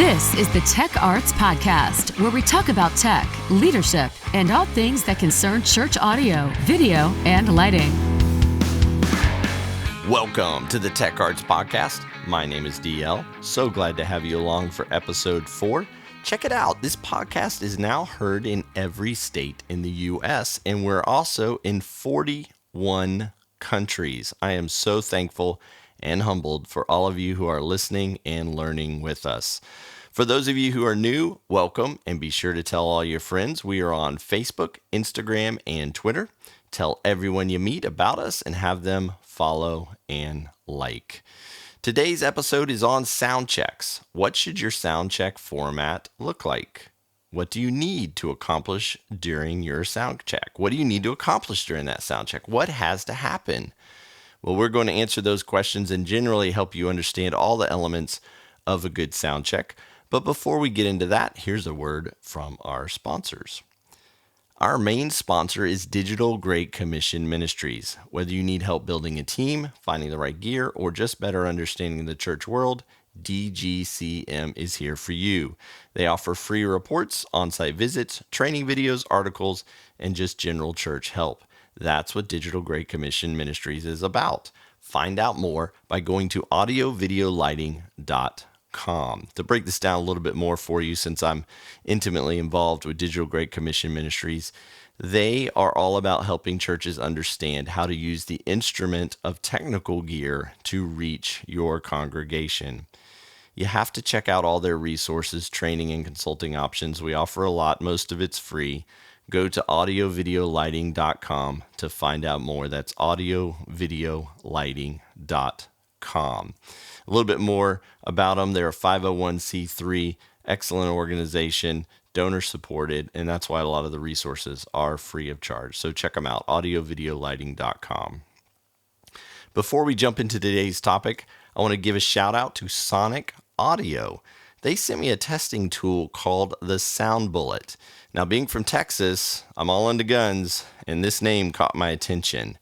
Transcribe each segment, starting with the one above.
This is the Tech Arts Podcast, where we talk about tech, leadership, and all things that concern church audio, video, and lighting. Welcome to the Tech Arts Podcast. My name is DL. So glad to have you along for episode 4. Check it out. This podcast is now heard in every state in the U.S., and we're also in 41 countries. I am so thankful and humbled for all of you who are listening and learning with us. For those of you who are new, welcome, and be sure to tell all your friends. We are on Facebook, Instagram, and Twitter. Tell everyone you meet about us and have them follow and like. Today's episode is on sound checks. What should your sound check format look like? What do you need to accomplish during your sound check? What do you need to accomplish during that sound check? What has to happen? Well, we're going to answer those questions and generally help you understand all the elements of a good sound check. But before we get into that, here's a word from our sponsors. Our main sponsor is Digital Great Commission Ministries. Whether you need help building a team, finding the right gear, or just better understanding the church world, DGCM is here for you. They offer free reports, on-site visits, training videos, articles, and just general church help. That's what Digital Great Commission Ministries is about. Find out more by going to audiovideolighting.com. To break this down a little bit more for you, since I'm intimately involved with Digital Great Commission Ministries, they are all about helping churches understand how to use the instrument of technical gear to reach your congregation. You have to check out all their resources, training, and consulting options. We offer a lot. Most of it's free. Go to audiovideolighting.com to find out more. That's audiovideolighting.com. A little bit more about them. They're a 501c3, excellent organization, donor supported, and that's why a lot of the resources are free of charge. So check them out, audiovideolighting.com. Before we jump into today's topic, I want to give a shout out to Sonic Audio. They sent me a testing tool called the Sound Bullet. Now, being from Texas, I'm all into guns, and this name caught my attention.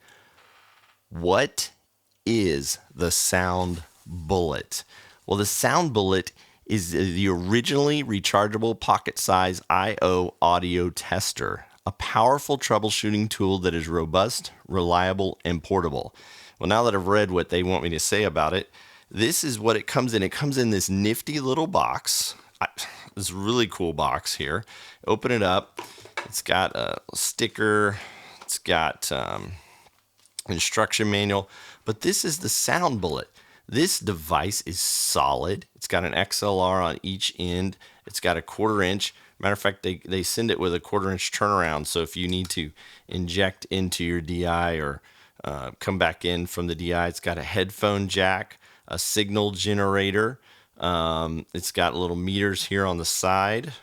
What is the Sound Bullet? Well, the Sound Bullet is the originally rechargeable pocket-size I/O audio tester, a powerful troubleshooting tool that is robust, reliable, and portable. Well, now that I've read what they want me to say about it, this is what it comes in. It comes in this nifty little box. This really cool box here. Open it up. It's got a sticker. It's got instruction manual. But this is the Sound Bullet. This device is solid. It's got an XLR on each end. It's got a 1/4 inch. Matter of fact, they send it with a 1/4 inch turnaround. So if you need to inject into your DI or come back in from the DI, it's got a headphone jack, a signal generator. It's got little meters here on the side,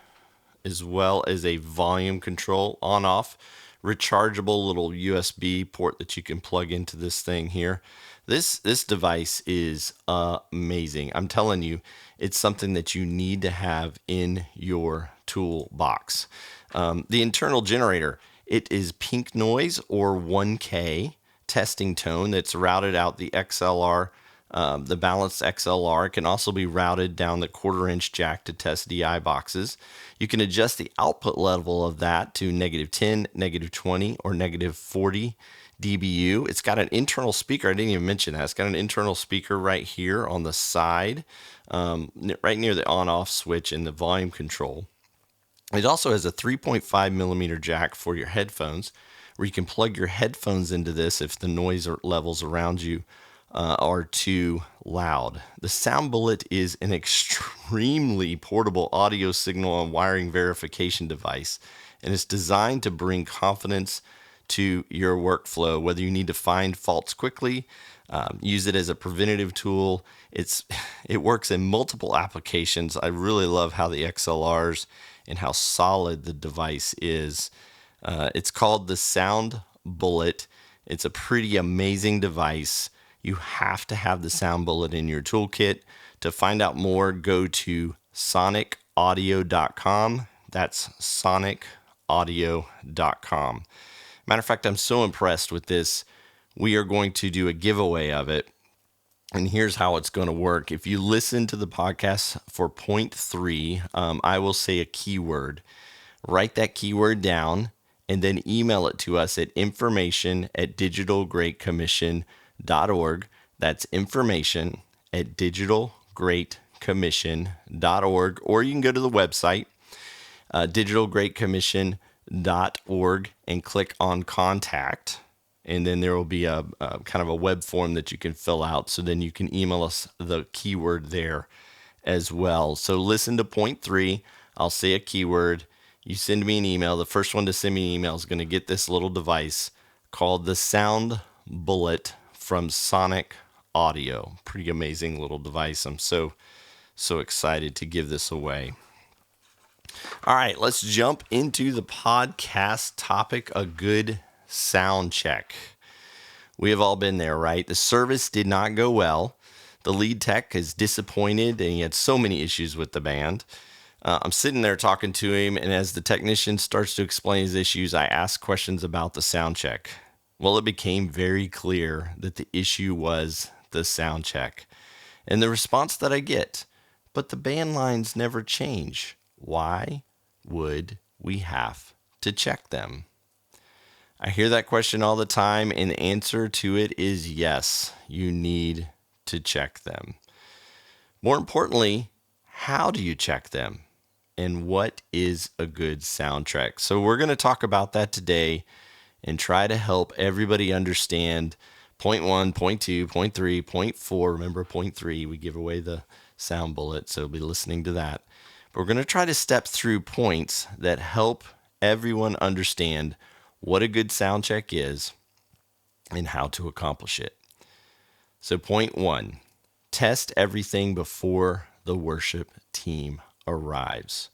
as well as a volume control on-off, rechargeable little USB port that you can plug into this thing here. This device is amazing. I'm telling you, it's something that you need to have in your toolbox. The internal generator, it is pink noise or 1K testing tone that's routed out the XLR. The balanced XLR can also be routed down the 1/4 inch jack to test DI boxes. You can adjust the output level of that to -10, -20, or -40 dBu. It's got an internal speaker. I didn't even mention that. It's got an internal speaker right here on the side, right near the on-off switch and the volume control. It also has a 3.5 millimeter jack for your headphones, where you can plug your headphones into this if the noise levels around you are too loud. The Sound Bullet is an extremely portable audio signal and wiring verification device, and it's designed to bring confidence to your workflow, whether you need to find faults quickly, use it as a preventative tool. It works in multiple applications. I really love how the XLRs and how solid the device is. It's called the Sound Bullet. It's a pretty amazing device. You have to have the Sound Bullet in your toolkit. To find out more, go to sonicaudio.com. That's sonicaudio.com. Matter of fact, I'm so impressed with this. We are going to do a giveaway of it. And here's how it's going to work. If you listen to the podcast for point 3, I will say a keyword. Write that keyword down and then email it to us at information@digitalgreatcommission.org. That's information@digitalgreatcommission.org. Or you can go to the website, digitalgreatcommission.org, and click on contact. And then there will be a kind of a web form that you can fill out. So then you can email us the keyword there as well. So listen to point 3. I'll say a keyword. You send me an email. The first one to send me an email is going to get this little device called the Sound Bullet from Sonic Audio. Pretty amazing little device. I'm so excited to give this away. All right, let's jump into the podcast topic, a good sound check. We have all been there, right? The service did not go well. The lead tech is disappointed, and he had so many issues with the band. I'm sitting there talking to him, and as the technician starts to explain his issues, I ask questions about the sound check. Well, it became very clear that the issue was the sound check. And the response that I get, but the band lines never change. Why would we have to check them? I hear that question all the time, and the answer to it is yes, you need to check them. More importantly, how do you check them? And what is a good sound check? So we're going to talk about that today and try to help everybody understand point 1, point 2, point 3, point 4. Remember point 3, we give away the sound bullet, so be listening to that. But we're going to try to step through points that help everyone understand what a good sound check is and how to accomplish it. So point 1, test everything before the worship team arrives.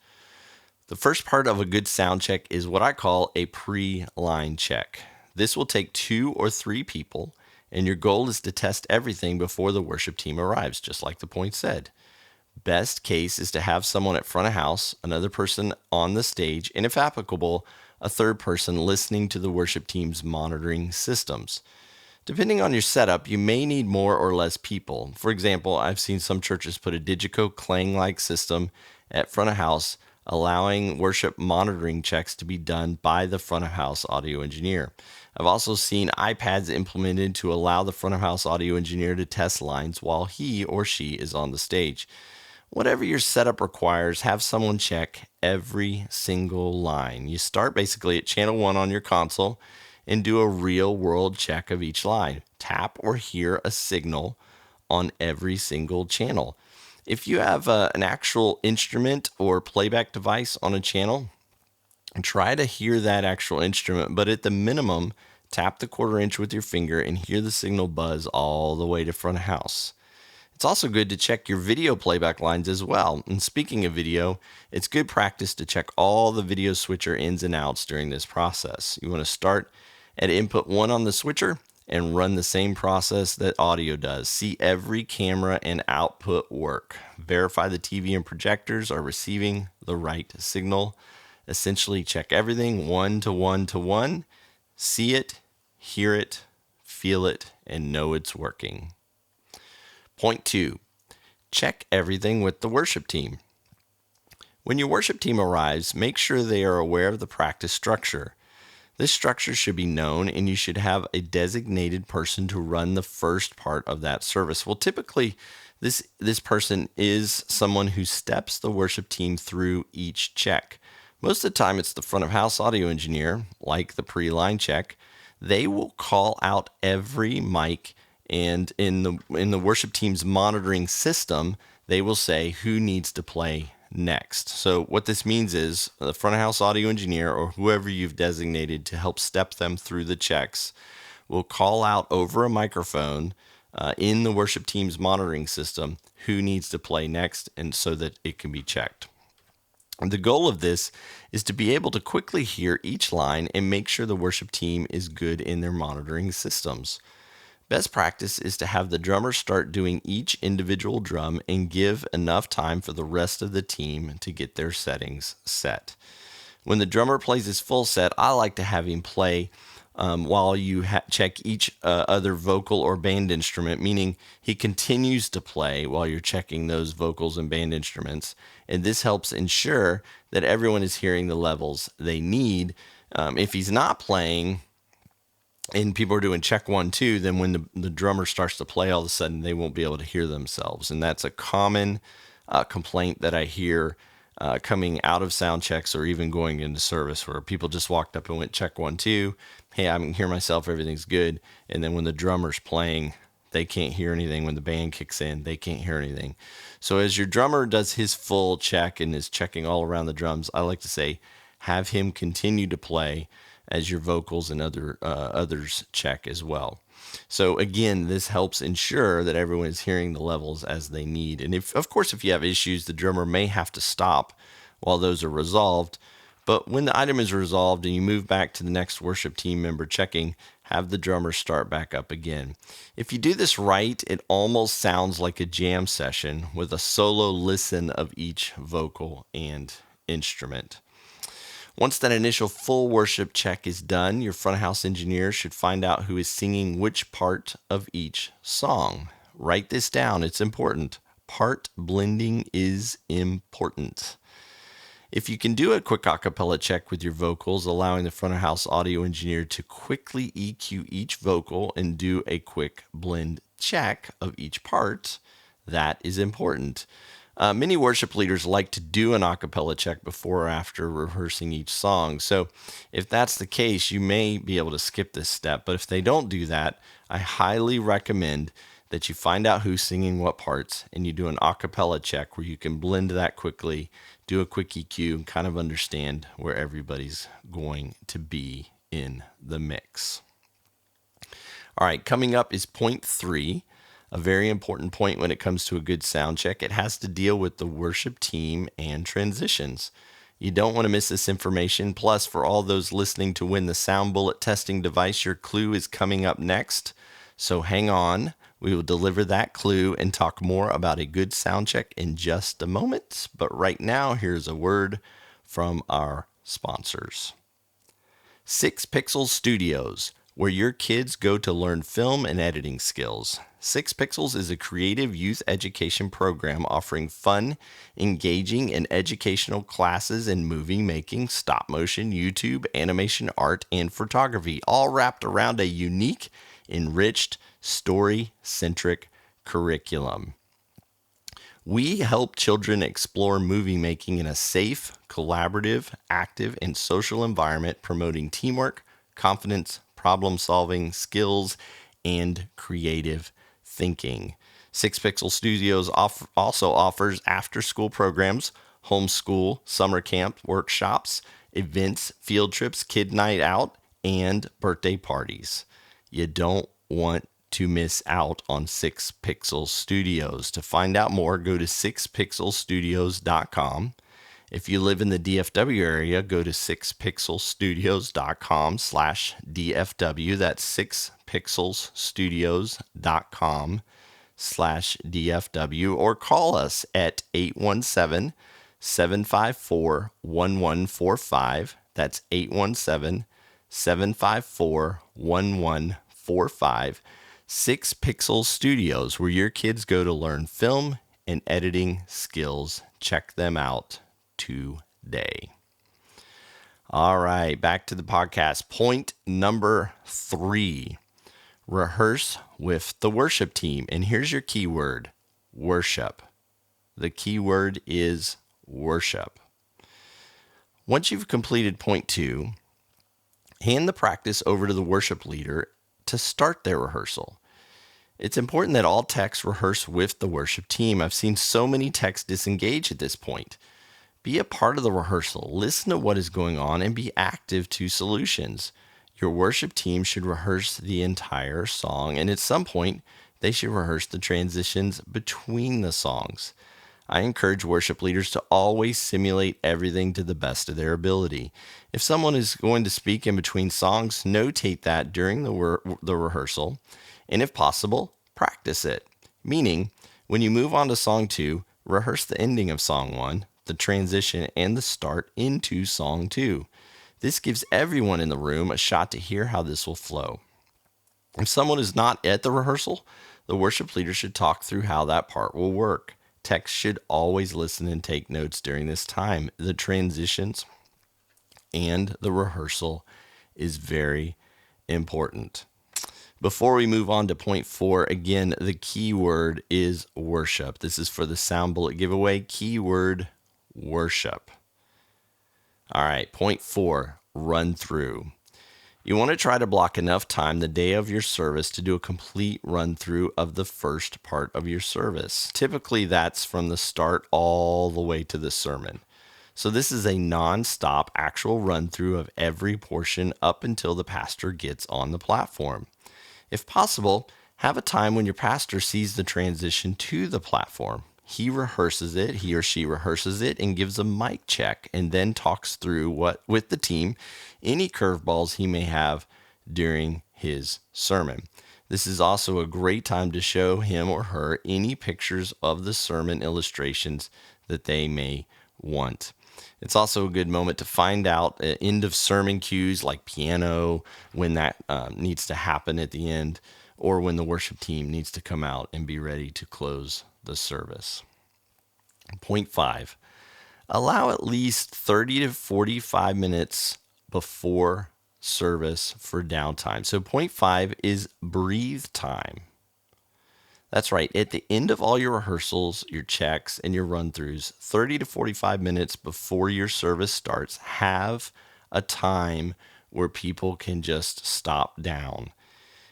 The first part of a good sound check is what I call a pre-line check. This will take 2 or 3 people, and your goal is to test everything before the worship team arrives, just like the point said. Best case is to have someone at front of house, another person on the stage, and if applicable, a third person listening to the worship team's monitoring systems. Depending on your setup, you may need more or less people. For example, I've seen some churches put a Digico Clang-like system at front of house, allowing worship monitoring checks to be done by the front of house audio engineer. I've also seen iPads implemented to allow the front of house audio engineer to test lines while he or she is on the stage. Whatever your setup requires, have someone check every single line. You start basically at channel 1 on your console and do a real world check of each line. Tap or hear a signal on every single channel. If you have an actual instrument or playback device on a channel, try to hear that actual instrument, but at the minimum, tap the 1/4 inch with your finger and hear the signal buzz all the way to front of house. It's also good to check your video playback lines as well. And speaking of video, it's good practice to check all the video switcher ins and outs during this process. You want to start at input 1 on the switcher and run the same process that audio does. See every camera and output work. Verify the TV and projectors are receiving the right signal. Essentially check everything 1 to 1 to 1. See it, hear it, feel it, and know it's working. Point 2, check everything with the worship team. When your worship team arrives, make sure they are aware of the practice structure. This structure should be known, and you should have a designated person to run the first part of that service. Well, typically, this person is someone who steps the worship team through each check. Most of the time, it's the front of house audio engineer, like the pre-line check. They will call out every mic, and in the worship team's monitoring system, they will say who needs to play next. So what this means is the front of house audio engineer or whoever you've designated to help step them through the checks will call out over a microphone in the worship team's monitoring system who needs to play next, and so that it can be checked. And the goal of this is to be able to quickly hear each line and make sure the worship team is good in their monitoring systems. Best practice is to have the drummer start doing each individual drum and give enough time for the rest of the team to get their settings set. When the drummer plays his full set, I like to have him play while you check each other vocal or band instrument, meaning he continues to play while you're checking those vocals and band instruments. And this helps ensure that everyone is hearing the levels they need. If he's not playing and people are doing check 1, 2, then when the drummer starts to play, all of a sudden they won't be able to hear themselves. And that's a common complaint that I hear coming out of sound checks or even going into service, where people just walked up and went check 1, 2. Hey, I can hear myself. Everything's good. And then when the drummer's playing, they can't hear anything. When the band kicks in, they can't hear anything. So as your drummer does his full check and is checking all around the drums, I like to say, have him continue to play as your vocals and others check as well. So again, this helps ensure that everyone is hearing the levels as they need. And if you have issues, the drummer may have to stop while those are resolved. But when the item is resolved and you move back to the next worship team member checking, have the drummer start back up again. If you do this right, it almost sounds like a jam session with a solo listen of each vocal and instrument. Once that initial full worship check is done, your front of house engineer should find out who is singing which part of each song. Write this down. It's important. Part blending is important. If you can do a quick acapella check with your vocals, allowing the front of house audio engineer to quickly EQ each vocal and do a quick blend check of each part, that is important. Many worship leaders like to do an a cappella check before or after rehearsing each song. So if that's the case, you may be able to skip this step. But if they don't do that, I highly recommend that you find out who's singing what parts and you do an a cappella check where you can blend that quickly, do a quick EQ, and kind of understand where everybody's going to be in the mix. All right, coming up is point 3. A very important point when it comes to a good sound check. It has to deal with the worship team and transitions. You don't want to miss this information. Plus, for all those listening to win the Sound Bullet testing device, your clue is coming up next. So hang on. We will deliver that clue and talk more about a good sound check in just a moment. But right now, here's a word from our sponsors. 6 Pixels Studios, where your kids go to learn film and editing skills. 6 Pixels is a creative youth education program offering fun, engaging, and educational classes in movie making, stop motion, YouTube, animation, art, and photography, all wrapped around a unique, enriched, story-centric curriculum. We help children explore movie making in a safe, collaborative, active, and social environment, promoting teamwork, confidence, problem-solving skills, and creative thinking. 6 Pixel Studios also offers after-school programs, homeschool, summer camp, workshops, events, field trips, kid night out, and birthday parties. You don't want to miss out on 6 Pixel Studios. To find out more, go to 6pixelstudios.com. If you live in the DFW area, go to 6pixelstudios.com/DFW. That's 6pixelstudios.com/DFW. Or call us at 817-754-1145. That's 817-754-1145. 6 Pixel Studios, where your kids go to learn film and editing skills. Check them out today. All right, back to the podcast. Point number 3, rehearse with the worship team. And here's your keyword, worship. The keyword is worship. Once you've completed point 2, hand the practice over to the worship leader to start their rehearsal. It's important that all techs rehearse with the worship team. I've seen so many techs disengage at this point. Be a part of the rehearsal, listen to what is going on, and be active to solutions. Your worship team should rehearse the entire song, and at some point, they should rehearse the transitions between the songs. I encourage worship leaders to always simulate everything to the best of their ability. If someone is going to speak in between songs, notate that during the rehearsal, and if possible, practice it. Meaning, when you move on to song 2, rehearse the ending of song 1, the transition, and the start into song 2. This gives everyone in the room a shot to hear how this will flow. If someone is not at the rehearsal, the worship leader should talk through how that part will work. Techs should always listen and take notes during this time. The transitions and the rehearsal is very important. Before we move on to point 4, again, the key word is worship. This is for the sound bullet giveaway. Keyword worship. All right, point 4, run through. You want to try to block enough time the day of your service to do a complete run through of the first part of your service. Typically, that's from the start all the way to the sermon. So this is a non-stop actual run through of every portion up until the pastor gets on the platform. If possible, have a time when your pastor sees the transition to the platform. He or she rehearses it and gives a mic check and then talks through with the team any curveballs he may have during his sermon. This is also a great time to show him or her any pictures of the sermon illustrations that they may want. It's also a good moment to find out end of sermon cues like piano, when that needs to happen at the end, or when the worship team needs to come out and be ready to close the service. Point 5, allow at least 30 to 45 minutes before service for downtime. So point 5 is breathe time. That's right. At the end of all your rehearsals, your checks, and your run-throughs, 30 to 45 minutes before your service starts, have a time where people can just stop down.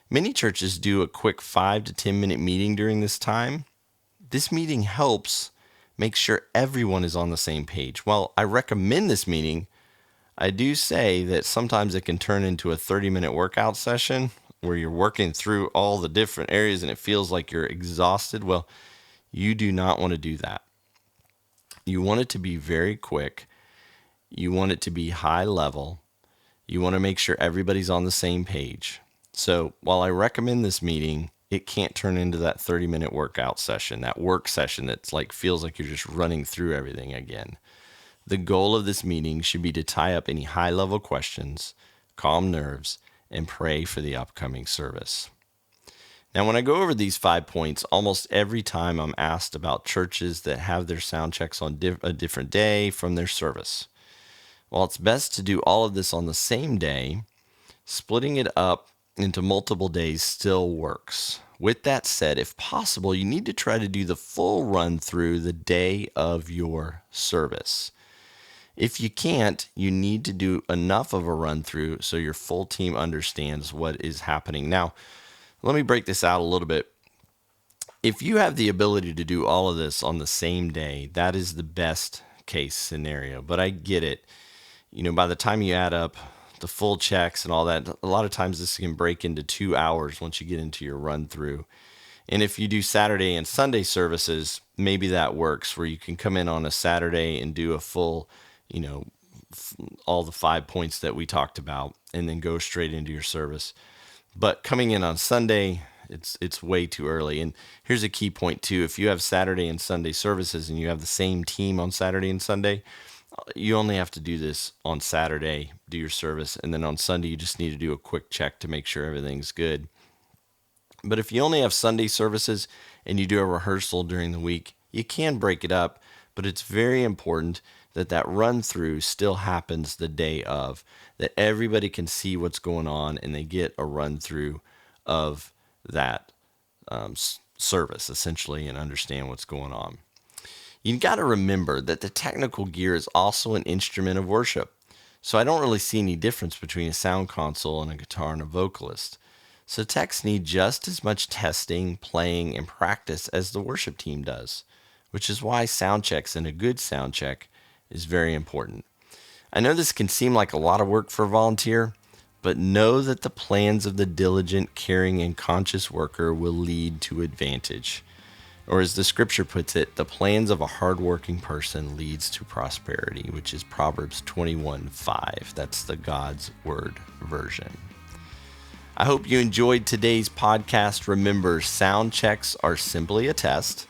Many churches do a quick 5 to 10 minute meeting during this time. This meeting helps make sure everyone is on the same page. While I recommend this meeting, I do say that sometimes it can turn into a 30-minute workout session where you're working through all the different areas and it feels like you're exhausted. Well, you do not want to do that. You want it to be very quick. You want it to be high level. You want to make sure everybody's on the same page. So while I recommend this meeting, it can't turn into that 30-minute workout session, that work session that's like feels like you're just running through everything again. The goal of this meeting should be to tie up any high-level questions, calm nerves, and pray for the upcoming service. Now, when I go over these 5 points, almost every time I'm asked about churches that have their sound checks on a different day from their service. While it's best to do all of this on the same day, splitting it up into multiple days still works. With that said, if possible, you need to try to do the full run through the day of your service. If you can't, you need to do enough of a run through so your full team understands what is happening. Now, let me break this out a little bit. If you have the ability to do all of this on the same day, that is the best case scenario. But I get it. By the time you add up the full checks and all that, a lot of times this can break into 2 hours once you get into your run through. And if you do Saturday and Sunday services, maybe that works where you can come in on a Saturday and do a full all the 5 points that we talked about and then go straight into your service. But coming in on Sunday, it's way too early. And here's a key point too. If you have Saturday and Sunday services and you have the same team on Saturday and Sunday, you only have to do this on Saturday, do your service, and then on Sunday you just need to do a quick check to make sure everything's good. But if you only have Sunday services and you do a rehearsal during the week, you can break it up, but it's very important that run through still happens the day of, that everybody can see what's going on and they get a run through of that service essentially and understand what's going on. You've got to remember that the technical gear is also an instrument of worship. So I don't really see any difference between a sound console and a guitar and a vocalist. So techs need just as much testing, playing, and practice as the worship team does, which is why sound checks and a good sound check is very important. I know this can seem like a lot of work for a volunteer, but know that the plans of the diligent, caring, and conscious worker will lead to advantage. Or as the scripture puts it, the plans of a hardworking person leads to prosperity, which is Proverbs 21:5. That's the God's Word version. I hope you enjoyed today's podcast. Remember, sound checks are simply a test.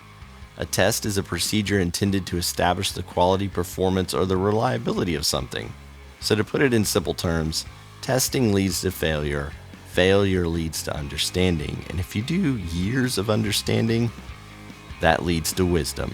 A test is a procedure intended to establish the quality, performance, or the reliability of something. So to put it in simple terms, testing leads to failure. Failure leads to understanding. And if you do years of understanding, that leads to wisdom.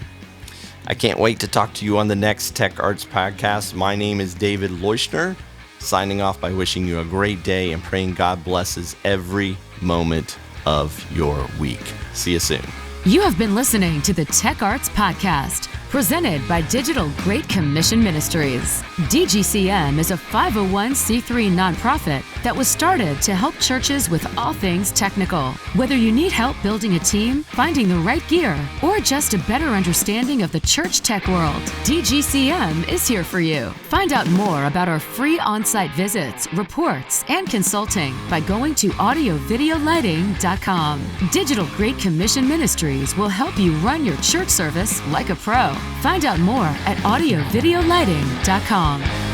I can't wait to talk to you on the next Tech Arts podcast. My name is David Leuschner, signing off by wishing you a great day and praying God blesses every moment of your week. See you soon. You have been listening to the Tech Arts Podcast, presented by Digital Great Commission Ministries. DGCM is a 501c3 nonprofit that was started to help churches with all things technical. Whether you need help building a team, finding the right gear, or just a better understanding of the church tech world, DGCM is here for you. Find out more about our free on-site visits, reports, and consulting by going to audiovideolighting.com. Digital Great Commission Ministries will help you run your church service like a pro. Find out more at audiovideolighting.com.